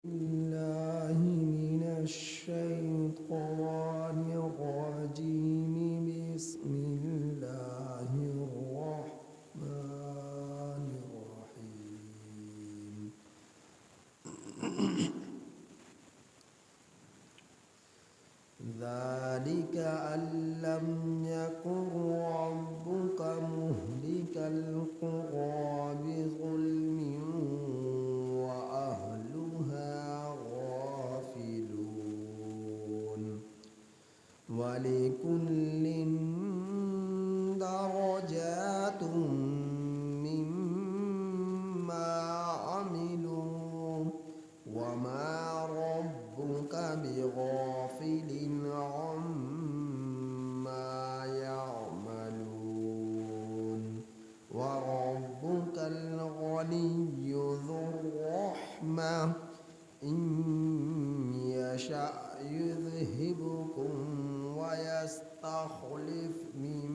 الله من الشيطان الرجيم. بسم الله الرحمن الرحيم. ذلك أن لم يكن ربك مهلك القرى بظلم وأهلها غافلون. ولكل درجات مما عملوا وما ربك بغافل عما يعملون. وربك الغني ذو الرحمة إن يشأ يذهبكم ويستخلف من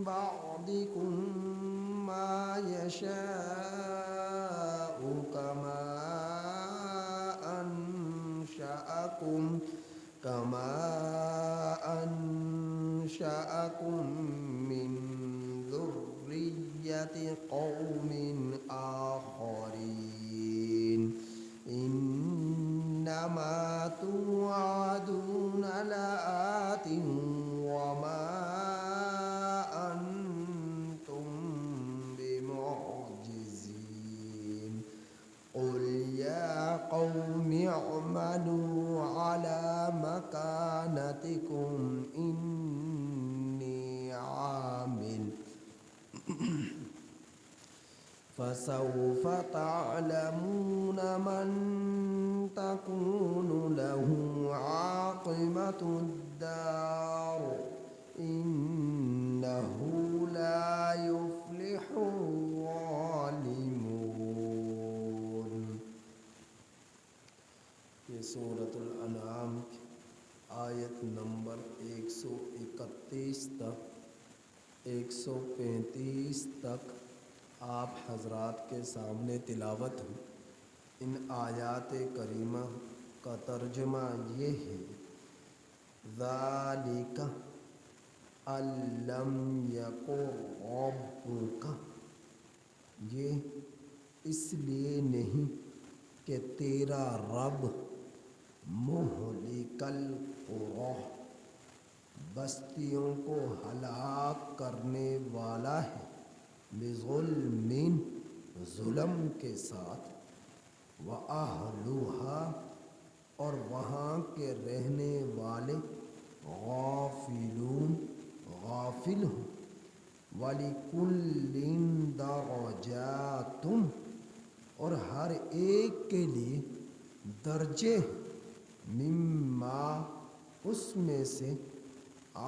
بعدكم ما يشاء كما أنشأكم من ذرية قوم آخرين. إنما توعدون لآت وما أنتم بمعجزين. قل يا قوم اعملوا على مكانتكم إني عامل فسوف تعلمون من تكون له عاقبة الدار إنه لا يفلح الظالمون. یہ سورۃ الانعام کی آیت نمبر 131 تک 135 تک آپ حضرات کے سامنے تلاوت ہو. ان آیات کریمہ کا ترجمہ یہ ہے: ذالک ان لم یکن ربک، یہ اس لیے نہیں کہ تیرا رب مہلک القری، بستیوں کو ہلاک کرنے والا ہے، بظلم، ظلم کے ساتھ، وَأَهْلُهَا، اور وہاں کے رہنے والے، غافلون، غافل ہوں. وَلِكُلٍّ دَرَجَاتٌ، اور ہر ایک کے لیے درجے ہیں، مما، اس میں سے،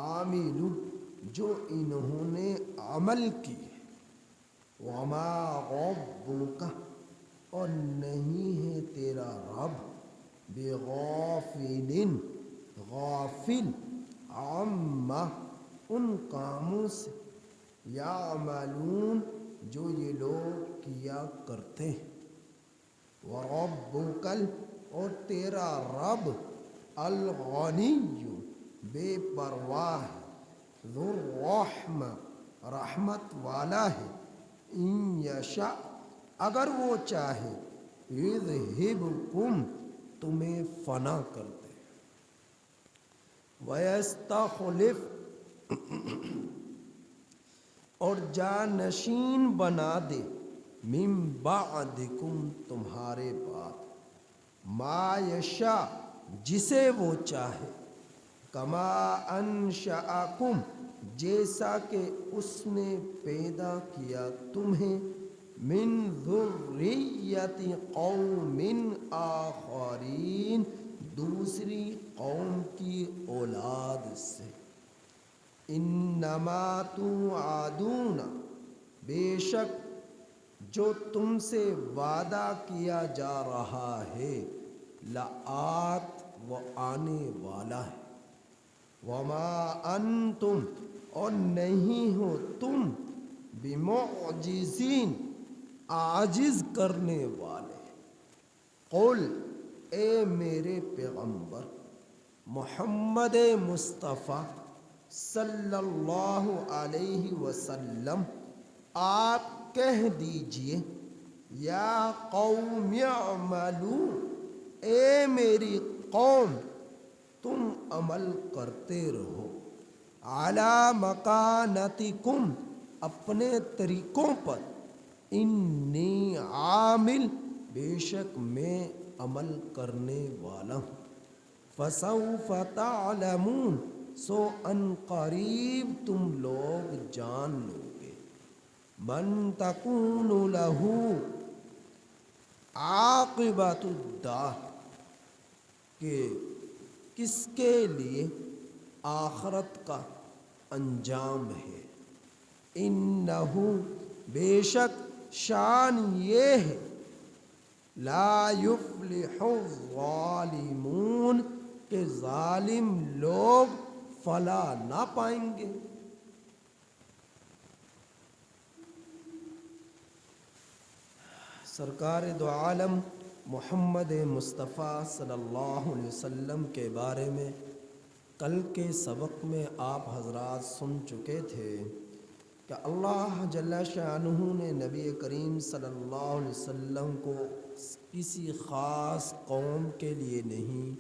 عاملوا، جو انہوں نے عمل کی. وما ربک، اور نہیں ہے تیرا رب، بغافل، غافل، عما، ان کاموں سے، یعملون، جو یہ لوگ کیا کرتے ہیں. وربک، اور تیرا رب، الغنی، بے پرواہ ہے، ذو الرحمہ، رحمت والا ہے، ان یشاء، اگر وہ چاہے، یذہبکم، تمہیں فنا کر دے، ویستخلف، اور جانشین بنا دے، من بعدکم، تمہارے بعد، ما یشاء، جسے وہ چاہے، کما انشأکم، جیسا کہ اس نے پیدا کیا تمہیں، من ذریت قوم آخرین، دوسری قوم کی اولاد سے. انما توعدون، بے شک جو تم سے وعدہ کیا جا رہا ہے، لآت، وہ آنے والا ہے. وما انتم، اور نہیں ہو تم، بمعجزین عاجز کرنے والے. قل اے میرے پیغمبر محمد مصطفیٰ صلی اللہ علیہ وسلم آپ کہہ دیجئے یا قوم اعملوا اے میری قوم تم عمل کرتے رہو علی مکانتکم اپنے طریقوں پر انی عامل بے شک میں عمل کرنے والا ہوں فسوف تعلمون سو ان قریب تم لوگ جان لو گے من تکون لہ عاقبۃ الدار کہ کس کے لیے آخرت کا انجام ہے. انہ بے شک شان یہ ہے لا یفلح الظالمون کہ ظالم لوگ فلاح نہ پائیں گے. سرکار دو عالم محمد مصطفیٰ صلی اللہ علیہ وسلم کے بارے میں کل کے سبق میں آپ حضرات سن چکے تھے کہ اللہ جل شانہ نے نبی کریم صلی اللہ علیہ وسلم کو کسی خاص قوم کے لیے نہیں،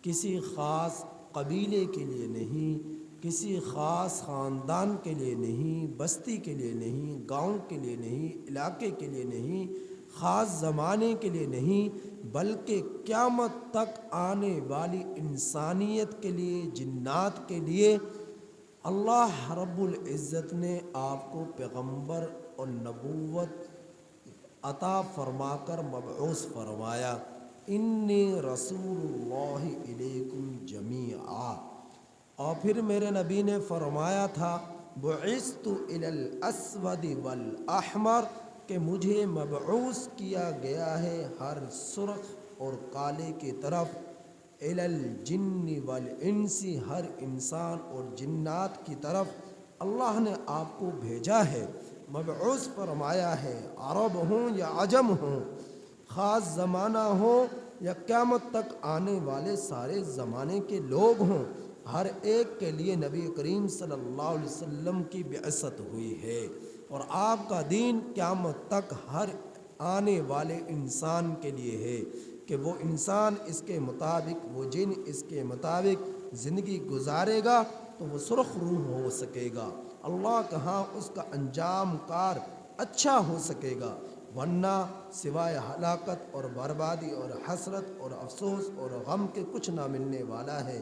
کسی خاص قبیلے کے لیے نہیں، کسی خاص خاندان کے لیے نہیں، بستی کے لیے نہیں، گاؤں کے لیے نہیں، علاقے کے لیے نہیں، خاص زمانے کے لیے نہیں، بلکہ قیامت تک آنے والی انسانیت کے لیے، جنات کے لیے اللہ رب العزت نے آپ کو پیغمبر اور نبوت عطا فرما کر مبعوث فرمایا. انی رسول اللہ الیکم جمیعا. اور پھر میرے نبی نے فرمایا تھا بعثت الی الاسود والاحمر کہ مجھے مبعوث کیا گیا ہے ہر سرخ اور کالے کی طرف، الی الجن والانس ہر انسان اور جنات کی طرف اللہ نے آپ کو بھیجا ہے، مبعوث فرمایا ہے. عرب ہوں یا عجم ہوں، خاص زمانہ ہو یا قیامت تک آنے والے سارے زمانے کے لوگ ہوں، ہر ایک کے لیے نبی کریم صلی اللہ علیہ وسلم کی بعثت ہوئی ہے. اور آپ کا دین قیامت تک ہر آنے والے انسان کے لیے ہے کہ وہ انسان اس کے مطابق، وہ جن اس کے مطابق زندگی گزارے گا تو وہ سرخ روح ہو سکے گا، اللہ کے ہاں اس کا انجام کار اچھا ہو سکے گا، ورنہ سوائے ہلاکت اور بربادی اور حسرت اور افسوس اور غم کے کچھ نہ ملنے والا ہے.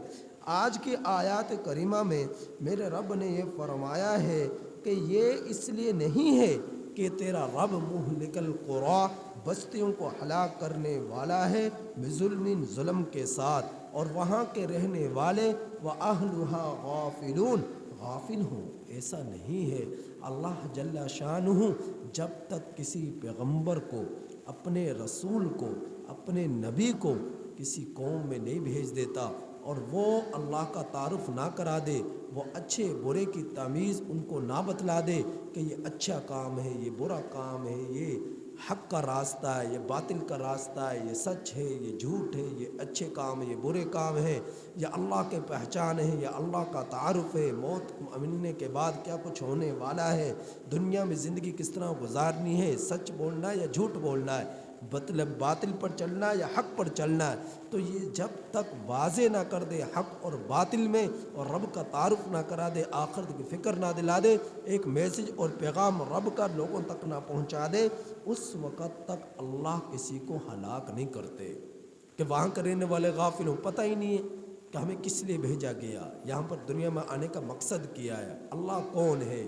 آج کی آیات کریمہ میں میرے رب نے یہ فرمایا ہے کہ یہ اس لیے نہیں ہے کہ تیرا رب مہلک القری بستیوں کو ہلاک کرنے والا ہے بظلم ظلم کے ساتھ، اور وہاں کے رہنے والے وَأَهْلُهَا غَافِلُونَ غافل ہوں. ایسا نہیں ہے. اللہ جل شانہ جب تک کسی پیغمبر کو، اپنے رسول کو، اپنے نبی کو کسی قوم میں نہیں بھیج دیتا اور وہ اللہ کا تعارف نہ کرا دے، وہ اچھے برے کی تمیز ان کو نہ بتلا دے کہ یہ اچھا کام ہے، یہ برا کام ہے، یہ حق کا راستہ ہے، یہ باطل کا راستہ ہے، یہ سچ ہے، یہ جھوٹ ہے، یہ اچھے کام ہے، یہ برے کام ہے، یا اللہ کے پہچان ہے، یا اللہ کا تعارف ہے، موت ملنے کے بعد کیا کچھ ہونے والا ہے، دنیا میں زندگی کس طرح گزارنی ہے، سچ بولنا ہے یا جھوٹ بولنا ہے، باطل پر چلنا ہے یا حق پر چلنا ہے. تو یہ جب تک واضح نہ کر دے حق اور باطل میں، اور رب کا تعارف نہ کرا دے، آخرت کی فکر نہ دلا دے، ایک میسج اور پیغام رب کا لوگوں تک نہ پہنچا دے، اس وقت تک اللہ کسی کو ہلاک نہیں کرتے. کہ وہاں کا رہنے والے غافل ہوں، پتہ ہی نہیں ہے کہ ہمیں کس لیے بھیجا گیا، یہاں پر دنیا میں آنے کا مقصد کیا ہے، اللہ کون ہے،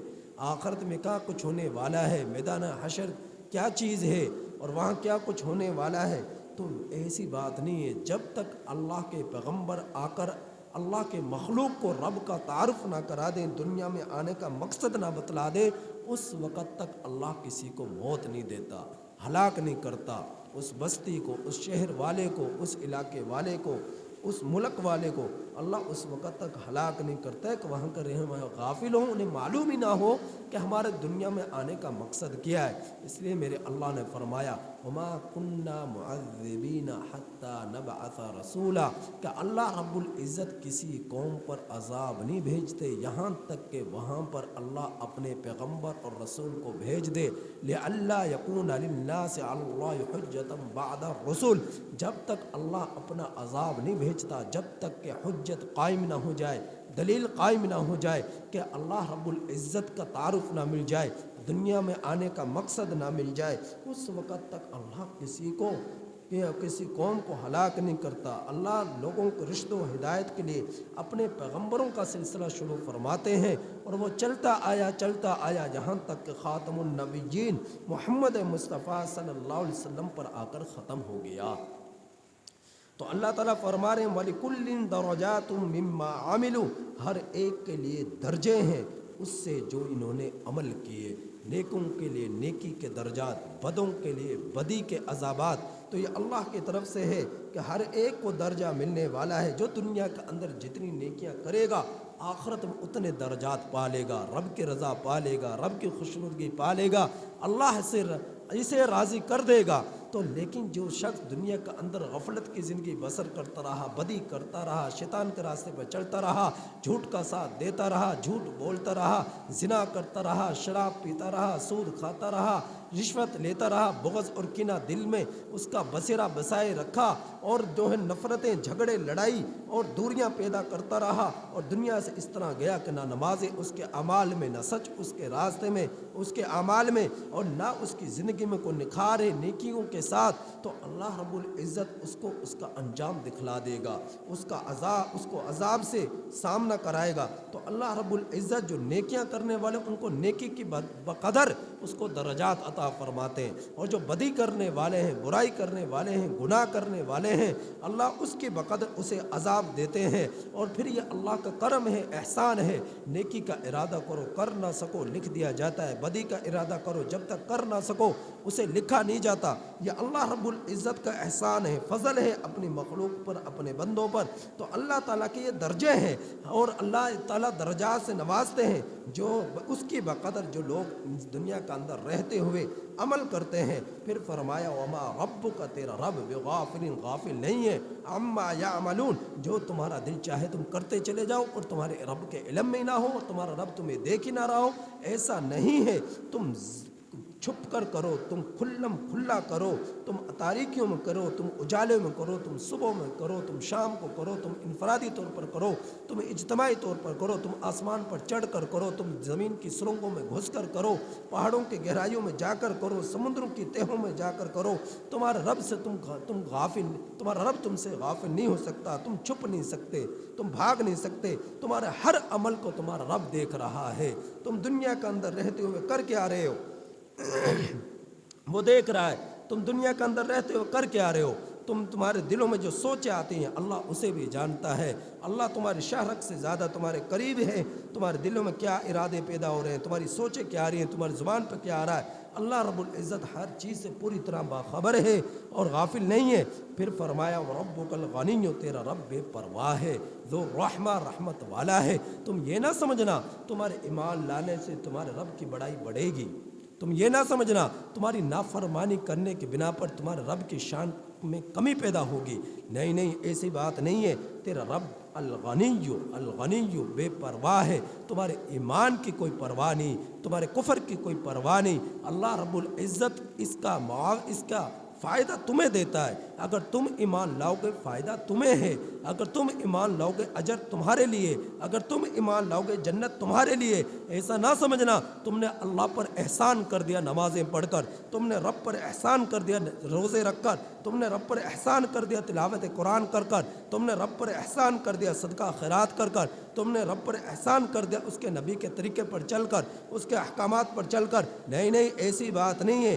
آخرت میں کیا کچھ ہونے والا ہے، میدان حشر کیا چیز ہے، اور وہاں کیا کچھ ہونے والا ہے. تو ایسی بات نہیں ہے. جب تک اللہ کے پیغمبر آ کر اللہ کے مخلوق کو رب کا تعارف نہ کرا دیں، دنیا میں آنے کا مقصد نہ بتلا دے، اس وقت تک اللہ کسی کو موت نہیں دیتا، ہلاک نہیں کرتا. اس بستی کو، اس شہر والے کو، اس علاقے والے کو اس ملک والے کو اللہ اس وقت تک ہلاک نہیں کرتا ہے کہ وہاں کا رہنے والے غافل ہوں، انہیں معلوم ہی نہ ہو کہ ہمارے دنیا میں آنے کا مقصد کیا ہے۔ اس لیے میرے اللہ نے فرمایا وما كنا معذبین حتی نبعث رسولا، کہ اللہ رب العزت کسی قوم پر عذاب نہیں بھیجتے یہاں تک کہ وہاں پر اللہ اپنے پیغمبر اور رسول کو بھیج دے، لئلا یکون للناس علی اللہ حجۃ بعد الرسل، جب تک اللہ اپنا عذاب نہیں بھیجتا، جب تک کہ حجت قائم نہ ہو جائے، دلیل قائم نہ ہو جائے، کہ اللہ رب العزت کا تعارف نہ مل جائے، دنیا میں آنے کا مقصد نہ مل جائے، اس وقت تک اللہ کسی قوم کو ہلاک نہیں کرتا۔ اللہ لوگوں کو رشد و ہدایت کے لیے اپنے پیغمبروں کا سلسلہ شروع فرماتے ہیں، اور وہ چلتا آیا یہاں تک کہ خاتم النبیین محمد مصطفیٰ صلی اللہ علیہ وسلم پر آ کر ختم ہو گیا۔ تو اللہ تعالیٰ فرما رہے ہیں وَلِكُلٍّ دَرَجَاتٌ مِّمَّا عَمِلُوا، ہر ایک کے لیے درجے ہیں اس سے جو انہوں نے عمل کیے، نیکوں کے لیے نیکی کے درجات، بدوں کے لیے بدی کے عذابات۔ تو یہ اللہ کی طرف سے ہے کہ ہر ایک کو درجہ ملنے والا ہے، جو دنیا کے اندر جتنی نیکیاں کرے گا آخرت میں اتنے درجات پالے گا، رب کی رضا پالے گا، رب کی خوشنودگی پالے گا، اللہ سے اسے راضی کر دے گا۔ تو لیکن جو شخص دنیا کے اندر غفلت کی زندگی بسر کرتا رہا، بدی کرتا رہا، شیطان کے راستے پر چلتا رہا، جھوٹ کا ساتھ دیتا رہا، جھوٹ بولتا رہا، زنا کرتا رہا، شراب پیتا رہا، سود کھاتا رہا، رشوت لیتا رہا، بغض اور کینہ دل میں اس کا بسیرا بسائے رکھا، اور جو ہے نفرتیں، جھگڑے، لڑائی اور دوریاں پیدا کرتا رہا، اور دنیا سے اس طرح گیا کہ نہ نمازیں اس کے اعمال میں، نہ سچ اس کے راستے میں، اس کے اعمال میں، اور نہ اس کی زندگی میں کوئی نکھار ہے نیکیوں کے ساتھ، تو اللہ رب العزت اس کو اس کا انجام دکھلا دے گا، اس کو عذاب سے سامنا کرائے گا۔ تو اللہ رب العزت جو نیکیاں کرنے والے ان کو نیکی کی بقدر اس کو درجات عطا فرماتے ہیں، اور جو بدی کرنے والے ہیں، برائی کرنے والے ہیں، گناہ کرنے والے ہیں، اللہ اس کی بقدر اسے عذاب دیتے ہیں۔ اور پھر یہ اللہ کا کرم ہے، احسان ہے، نیکی کا ارادہ کرو کر نہ سکو لکھ دیا جاتا ہے، بدی کا ارادہ کرو جب تک کر نہ سکو اسے لکھا نہیں جاتا۔ یہ اللہ رب العزت کا احسان ہے، فضل ہے اپنی مخلوق پر، اپنے بندوں پر۔ تو اللہ تعالیٰ کے یہ درجے ہیں، اور اللہ تعالیٰ درجات سے نوازتے ہیں جو اس کی بقدر جو لوگ دنیا کے اندر رہتے ہوئے عمل کرتے ہیں۔ پھر فرمایا وما ربک، تیرا رب بغافل، غافل نہیں ہے، عما یعملون، جو تمہارا دل چاہے تم کرتے چلے جاؤ اور تمہارے رب کے علم میں نہ ہو، اور تمہارا رب تمہیں دیکھ ہی نہ رہا ہو، ایسا نہیں ہے۔ تم چھپ کر کرو، تم کھلم کھلا کرو، تم تاریکیوں میں کرو، تم اجالے میں کرو، تم صبح میں کرو، تم شام کو کرو، تم انفرادی طور پر کرو، تم اجتماعی طور پر کرو، تم آسمان پر چڑھ کر کرو، تم زمین کی سرنگوں میں گھس کر کرو، پہاڑوں کی گہرائیوں میں جا کر کرو، سمندروں کی تہوں میں جا کر کرو، تمہارے رب سے تم غافل، تمہارا رب تم سے غافل نہیں ہو سکتا، تم چھپ نہیں سکتے، تم بھاگ نہیں سکتے، تمہارے ہر عمل کو تمہارا رب دیکھ رہا ہے۔ تم دنیا کے اندر رہتے ہوئے کر کے آ رہے ہو وہ دیکھ رہا ہے، تم دنیا کے اندر رہتے ہو کر کے آ رہے ہو، تمہارے دلوں میں جو سوچیں آتی ہیں اللہ اسے بھی جانتا ہے۔ اللہ تمہاری شہرت سے زیادہ تمہارے قریب ہے، تمہارے دلوں میں کیا ارادے پیدا ہو رہے ہیں، تمہاری سوچیں کیا آ رہی ہیں، تمہاری زبان پہ کیا آ رہا ہے، اللہ رب العزت ہر چیز سے پوری طرح باخبر ہے اور غافل نہیں ہے۔ پھر فرمایا وَرَبُّكَ الْغَنِيُّ، تیرا رب بے پرواہ ہے، ذو رحمہ، رحمت والا ہے۔ تم یہ نہ سمجھنا تمہارے ایمان لانے سے تمہارے رب کی بڑائی بڑھے گی، تم یہ نہ سمجھنا تمہاری نافرمانی کرنے کی بنا پر تمہارے رب کی شان میں کمی پیدا ہوگی، نہیں، ایسی بات نہیں ہے۔ تیرا رب الغنی بے پرواہ ہے، تمہارے ایمان کی کوئی پرواہ نہیں، تمہارے کفر کی کوئی پرواہ نہیں۔ اللہ رب العزت اس کا فائدہ تمہیں دیتا ہے، اگر تم ایمان لاؤ گے فائدہ تمہیں ہے، اگر تم ایمان لاؤ گے اجر تمہارے لیے، اگر تم ایمان لاؤ گے جنت تمہارے لیے۔ ایسا نہ سمجھنا تم نے اللہ پر احسان کر دیا نمازیں پڑھ کر، تم نے رب پر احسان کر دیا روزے رکھ کر، تم نے رب پر احسان کر دیا تلاوت قرآن کر کر، تم نے رب پر احسان کر دیا صدقہ خیرات کر کر، تم نے رب پر احسان کر دیا اس کے نبی کے طریقے پر چل کر، اس کے احکامات پر چل کر۔ نہیں، ایسی بات نہیں ہے،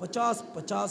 50-50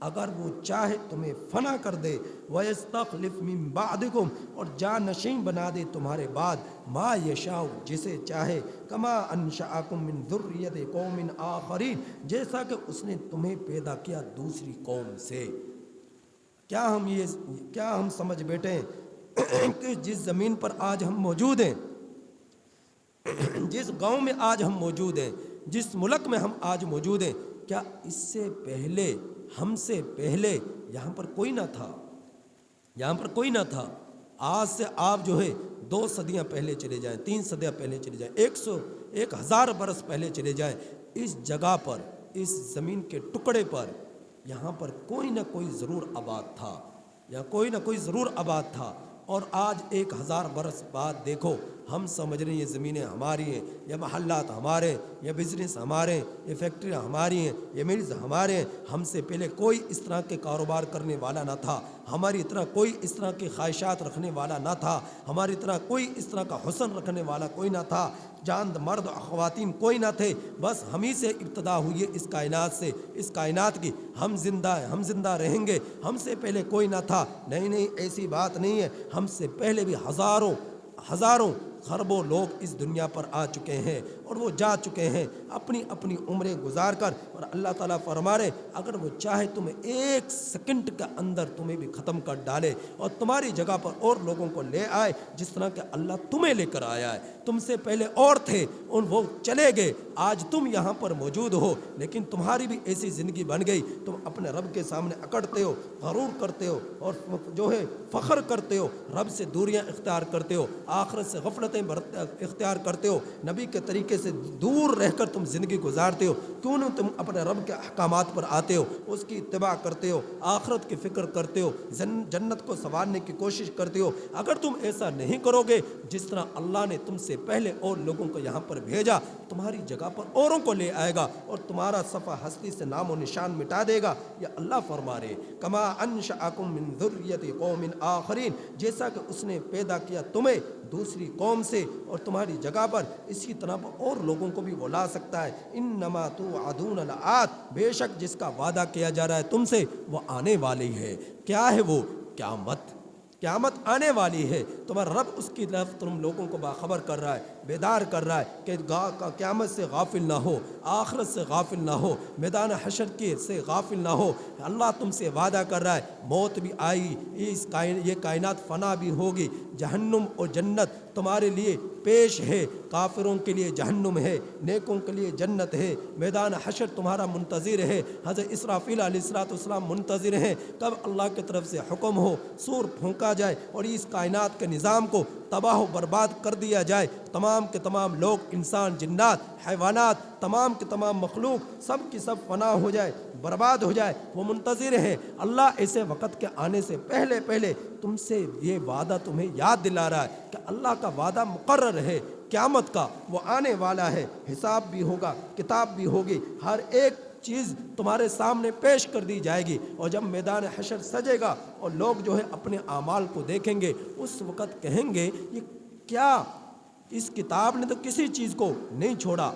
اگر وہ چاہے تمہیں فنا کر دے وَيَسْتَخْلِفْ مِن بَعْدِكُمْ اور جانشین بنا دے تمہارے بعد ما یشاء جسے چاہے کما انشأکم من ذریۃ قوم آخرین جیسا کہ اس نے تمہیں پیدا کیا دوسری قوم سے۔ کیا ہم سمجھ بیٹھے ہیں کہ جس زمین پر آج ہم موجود ہیں، جس گاؤں میں آج ہم موجود ہیں، جس ملک میں ہم آج موجود ہیں، کیا اس سے پہلے ہم سے پہلے یہاں پر کوئی نہ تھا؟ یہاں پر کوئی نہ تھا۔ آج سے آپ جو ہے 2 صدیاں پہلے چلے جائیں، 3 صدیاں پہلے چلے جائیں، 1000 برس پہلے چلے جائیں، اس جگہ پر، اس زمین کے ٹکڑے پر یہاں پر کوئی نہ کوئی ضرور آباد تھا، یا کوئی نہ کوئی ضرور آباد تھا۔ اور آج 1000 برس بعد دیکھو، ہم سمجھ رہے ہیں یہ زمینیں ہماری ہیں، یہ محلات ہمارے ہیں، یہ بزنس ہمارے ہیں، یہ فیکٹریاں ہماری ہیں، یہ ملز ہمارے ہیں۔ ہم سے پہلے کوئی اس طرح کے کاروبار کرنے والا نہ تھا، ہماری طرح کوئی اس طرح کی خواہشات رکھنے والا نہ تھا، ہماری طرح کوئی اس طرح کا حسن رکھنے والا کوئی نہ تھا، جاند مرد اور خواتین کوئی نہ تھے، بس ہم ہی سے ابتدا ہوئی ہے اس کائنات سے، اس کائنات کی۔ ہم زندہ ہیں، ہم زندہ رہیں گے، ہم سے پہلے کوئی نہ تھا۔ نہیں، ایسی بات نہیں ہے، ہم سے پہلے بھی ہزاروں خربوں لوگ اس دنیا پر آ چکے ہیں اور وہ جا چکے ہیں اپنی اپنی عمریں گزار کر۔ اور اللہ تعالیٰ فرما رہے اگر وہ چاہے تمہیں 1 سیکنڈ کے اندر تمہیں بھی ختم کر ڈالے اور تمہاری جگہ پر اور لوگوں کو لے آئے جس طرح کہ اللہ تمہیں لے کر آیا ہے۔ تم سے پہلے اور تھے اور وہ چلے گئے، آج تم یہاں پر موجود ہو، لیکن تمہاری بھی ایسی زندگی بن گئی، تم اپنے رب کے سامنے اکڑتے ہو، غرور کرتے ہو اور جو ہے فخر کرتے ہو، رب سے دوریاں اختیار کرتے ہو، آخرت سے غفلتیں اختیار کرتے ہو، نبی کے طریقے سے دور رہ کر تم زندگی گزارتے ہو۔ کیوں نہ تم اپنے رب کے احکامات پر آتے ہو، اس کی اتباع کرتے ہو، آخرت کی فکر کرتے ہو، جنت کو سنوارنے کی کوشش کرتے ہو۔ اگر تم ایسا نہیں کرو گے جس طرح اللہ نے تم سے پہلے اور لوگوں کو یہاں پر بھیجا، تمہاری جگہ پر اوروں کو لے آئے گا اور تمہارا صفحہ ہستی سے نام و نشان مٹا دے گا۔ یہ اللہ فرما رہے کما انشأکم من ذریۃ قوم آخرین جیسا کہ اس نے پیدا کیا تمہیں دوسری قوم سے اور تمہاری جگہ پر اسی طرح اور لوگوں کو بھی وہ لا سکتا ہے۔ انما توعدون لآت بے شک جس کا وعدہ کیا جا رہا ہے تم سے وہ آنے والی ہے۔ کیا ہے وہ؟ قیامت آنے والی ہے۔ تمہارا رب اس کی طرف تم لوگوں کو باخبر کر رہا ہے، بیدار کر رہا ہے کہ قیامت سے غافل نہ ہو، آخرت سے غافل نہ ہو، میدان حشر کے سے غافل نہ ہو۔ اللہ تم سے وعدہ کر رہا ہے موت بھی آئی، یہ کائنات فنا بھی ہوگی، جہنم اور جنت تمہارے لیے پیش ہے، کافروں کے لیے جہنم ہے، نیکوں کے لیے جنت ہے، میدان حشر تمہارا منتظر ہے، حضرت اسرافیل علیہ السلام منتظر ہیں کب اللہ کی طرف سے حکم ہو، سور پھونکا جائے اور اس کائنات کے نظام کو تباہ و برباد کر دیا جائے، تمام کے تمام لوگ، انسان، جنات، حیوانات، تمام کے تمام مخلوق سب کی سب فنا ہو جائے، برباد ہو جائے، وہ منتظر ہیں۔ اللہ ایسے وقت کے آنے سے پہلے تم سے یہ وعدہ تمہیں یاد دلا رہا ہے کہ اللہ کا وعدہ مقرر ہے، قیامت کا وہ آنے والا ہے، حساب بھی ہوگا، کتاب بھی ہوگی، ہر ایک چیز تمہارے سامنے پیش کر دی جائے گی۔ اور جب میدان حشر سجے گا اور لوگ جو ہے اپنے اعمال کو دیکھیں گے، اس وقت کہیں گے یہ کیا، اس کتاب نے تو کسی چیز کو نہیں چھوڑا،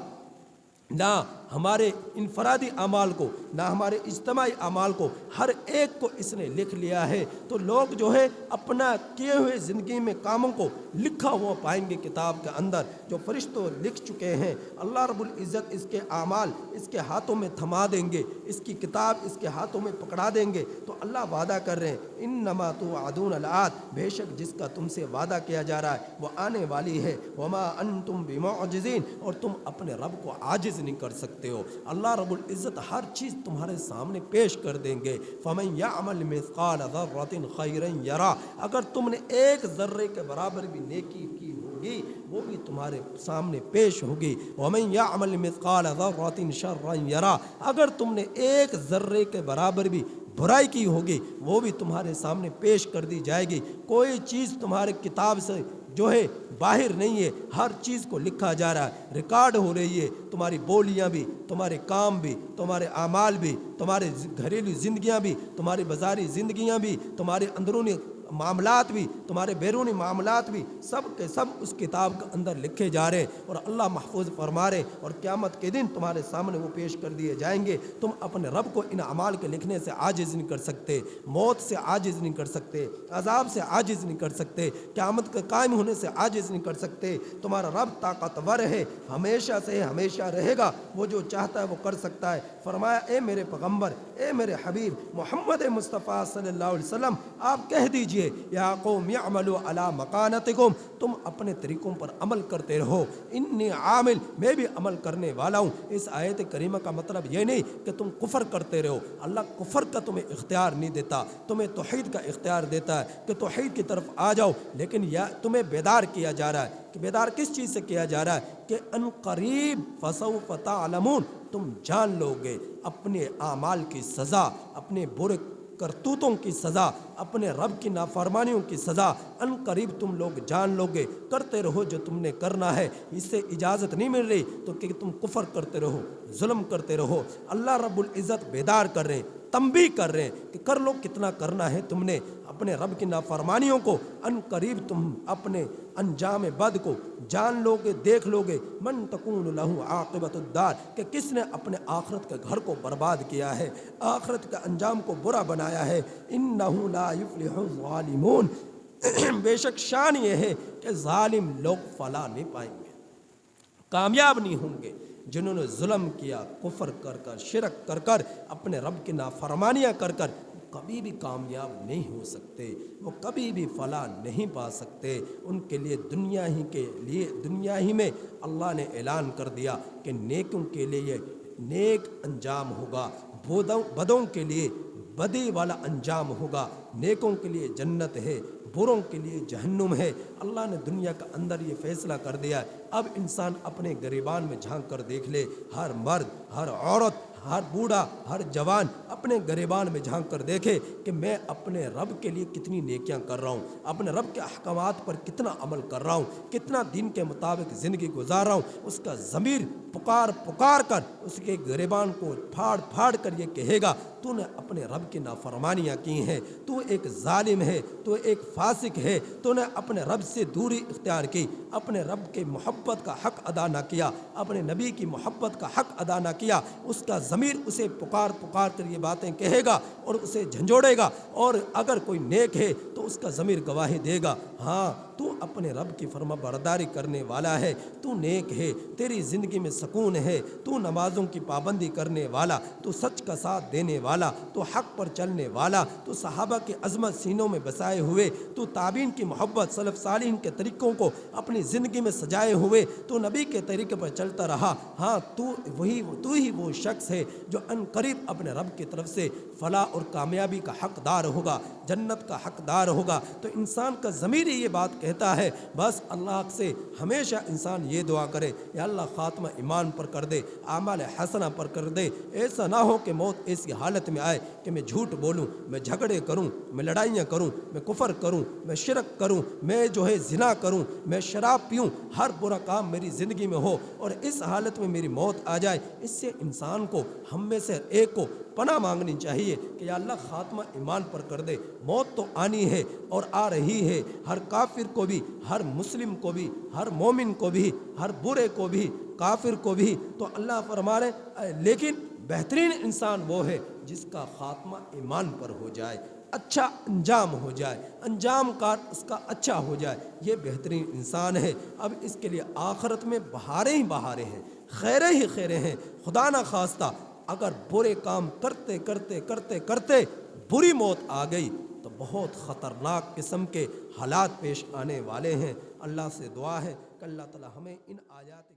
نہ ہمارے انفرادی اعمال کو، نہ ہمارے اجتماعی اعمال کو، ہر ایک کو اس نے لکھ لیا ہے۔ تو لوگ جو ہے اپنا کیے ہوئے زندگی میں کاموں کو لکھا ہوا پائیں گے کتاب کے اندر، جو فرشتوں لکھ چکے ہیں۔ اللہ رب العزت اس کے اعمال اس کے ہاتھوں میں تھما دیں گے، اس کی کتاب اس کے ہاتھوں میں پکڑا دیں گے۔ تو اللہ وعدہ کر رہے ہیں انما توعدون لآت بے شک جس کا تم سے وعدہ کیا جا رہا ہے وہ آنے والی ہے، وما انتم بمعجزین اور تم اپنے رب کو عاجز نہیں کر سکتے ہو۔ اللہ رب العزت ہر چیز تمہارے سامنے پیش کر دیں گے۔ فمن یعمل مثقال ذرۃ خیرا یرا اگر تم نے 1 ذرے کے برابر بھی نیکی کی ہوگی وہ بھی تمہارے سامنے پیش ہوگی۔ ومن یعمل مثقال ذرۃ شرا یرا اگر تم نے 1 ذرے کے برابر بھی برائی کی ہوگی وہ بھی تمہارے سامنے پیش کر دی جائے گی۔ کوئی چیز تمہارے کتاب سے جو ہے باہر نہیں ہے، ہر چیز کو لکھا جا رہا ہے، ریکارڈ ہو رہی ہے، تمہاری بولیاں بھی، تمہارے کام بھی، تمہارے اعمال بھی، تمہارے گھریلو زندگیاں بھی، تمہاری بازاری زندگیاں بھی، تمہارے اندرونی معاملات بھی، تمہارے بیرونی معاملات بھی سب کے سب اس کتاب کے اندر لکھے جا رہے ہیں اور اللہ محفوظ فرما رہے، اور قیامت کے دن تمہارے سامنے وہ پیش کر دیے جائیں گے۔ تم اپنے رب کو ان اعمال کے لکھنے سے عاجز نہیں کر سکتے، موت سے عاجز نہیں کر سکتے، عذاب سے عاجز نہیں کر سکتے، قیامت کے قائم ہونے سے عاجز نہیں کر سکتے۔ تمہارا رب طاقتور ہے، ہمیشہ سے ہمیشہ رہے گا، وہ جو چاہتا ہے وہ کر سکتا ہے۔ فرمایا اے میرے پیغمبر، اے میرے حبیب محمد مصطفیٰ صلی اللہ علیہ وسلم، آپ کہہ دیجئے یا قوم اعملوا علی مکانتکم، تم اپنے طریقوں پر عمل کرتے رہو، انی عامل، میں بھی عمل کرنے والا ہوں۔ اس آیت کریمہ کا مطلب یہ نہیں کہ تم کفر کرتے رہو، اللہ کفر کا تمہیں اختیار نہیں دیتا، تمہیں توحید کا اختیار دیتا ہے کہ توحید کی طرف آ جاؤ، لیکن یا تمہیں بیدار کیا جا رہا ہے کہ بیدار کس چیز سے کیا جا رہا ہے کہ ان قریب فسوف تعلمون، تم جان لو گے اپنے اعمال کی سزا، اپنے برے کرتوتوں کی سزا، اپنے رب کی نافرمانیوں کی سزا ان قریب تم لوگ جان لو گے۔ کرتے رہو جو تم نے کرنا ہے، اس سے اجازت نہیں مل رہی تو کہ تم کفر کرتے رہو، ظلم کرتے رہو۔ اللہ رب العزت بیدار کر رہے ہیں، تنبیہ کر رہے ہیں کہ کر لو، کتنا کرنا ہے تم نے اپنے رب کی نافرمانیوں کو، ان قریب تم اپنے انجام بد کو جان لو گے، دیکھ لو گے۔ من تکون لہ عاقبۃ الدار، کہ کس نے اپنے آخرت کے گھر کو برباد کیا ہے، آخرت کے انجام کو برا بنایا ہے۔ انہ لا یفلح الظالمون، بے شک شان یہ ہے کہ ظالم لوگ فلاح نہیں پائیں گے، کامیاب نہیں ہوں گے۔ جنہوں نے ظلم کیا، کفر کر کر، شرک کر کر، اپنے رب کی نافرمانیاں کر کر، کبھی بھی کامیاب نہیں ہو سکتے، وہ کبھی بھی فلاح نہیں پا سکتے۔ ان کے لیے دنیا ہی میں اللہ نے اعلان کر دیا کہ نیکوں کے لیے نیک انجام ہوگا، بدوں کے لیے بدی والا انجام ہوگا، نیکوں کے لیے جنت ہے، بروں کے لیے جہنم ہے۔ اللہ نے دنیا کے اندر یہ فیصلہ کر دیا ہے۔ اب انسان اپنے گریبان میں جھانک کر دیکھ لے، ہر مرد، ہر عورت، ہر بوڑھا، ہر جوان اپنے گریبان میں جھانک کر دیکھے کہ میں اپنے رب کے لیے کتنی نیکیاں کر رہا ہوں، اپنے رب کے احکامات پر کتنا عمل کر رہا ہوں، کتنا دین کے مطابق زندگی گزار رہا ہوں۔ اس کا ضمیر پکار پکار کر اس کے گریبان کو پھاڑ پھاڑ کر یہ کہے گا تو نے اپنے رب کی نافرمانیاں کی ہیں، تو ایک ظالم ہے، تو ایک فاسق ہے، تو نے اپنے رب سے دوری اختیار کی، اپنے رب کے محبت کا حق ادا نہ کیا، اپنے نبی کی محبت کا حق ادا نہ کیا۔ اس کا ضمیر اسے پکار پکار کر یہ باتیں کہے گا اور اسے جھنجھوڑے گا، اور اگر کوئی نیک ہے تو اس کا ضمیر گواہی دے گا، ہاں تو اپنے رب کی فرما برداری کرنے والا ہے، تو نیک ہے، تیری زندگی میں سکون ہے، تو نمازوں کی پابندی کرنے والا، تو سچ کا ساتھ دینے والا، تو حق پر چلنے والا، تو صحابہ کی عظمت سینوں میں بسائے ہوئے، تو تابعین کی محبت، سلف صالحین کے طریقوں کو اپنی زندگی میں سجائے ہوئے، تو نبی کے طریقے پر چلتا رہا، ہاں تو ہی وہ شخص ہے جو ان قریب اپنے رب کی طرف سے فلاح اور کامیابی کا حقدار ہوگا، جنت کا حقدار ہوگا۔ تو انسان کا ضمیر یہ بات کہتا ہے، بس اللہ سے ہمیشہ انسان یہ دعا کرے، یا اللہ خاتمہ ایمان پر کر دے، اعمال حسنہ پر کر دے، ایسا نہ ہو کہ موت ایسی حالت میں آئے کہ میں جھوٹ بولوں، میں جھگڑے کروں، میں لڑائیاں کروں، میں کفر کروں، میں شرک کروں، میں زنا کروں، میں شراب پیوں، ہر برا کام میری زندگی میں ہو اور اس حالت میں میری موت آ جائے۔ اس سے انسان کو، ہم میں سے ایک کو پناہ مانگنی چاہیے کہ یا اللہ خاتمہ ایمان پر کر دے۔ موت تو آنی ہے اور آ رہی ہے، ہر کافر کو بھی، ہر مسلم کو بھی، ہر مومن کو بھی، ہر برے کو بھی، کافر کو بھی۔ تو اللہ فرما رہے لیکن بہترین انسان وہ ہے جس کا خاتمہ ایمان پر ہو جائے، اچھا انجام ہو جائے، انجام کار اس کا اچھا ہو جائے، یہ بہترین انسان ہے۔ اب اس کے لیے آخرت میں بہاریں ہی بہاریں ہیں، خیریں ہی خیریں ہیں۔ خدا نہ خواستہ اگر برے کام کرتے کرتے کرتے کرتے بری موت آ گئی تو بہت خطرناک قسم کے حالات پیش آنے والے ہیں۔ اللہ سے دعا ہے کہ اللہ تعالی ہمیں ان آیات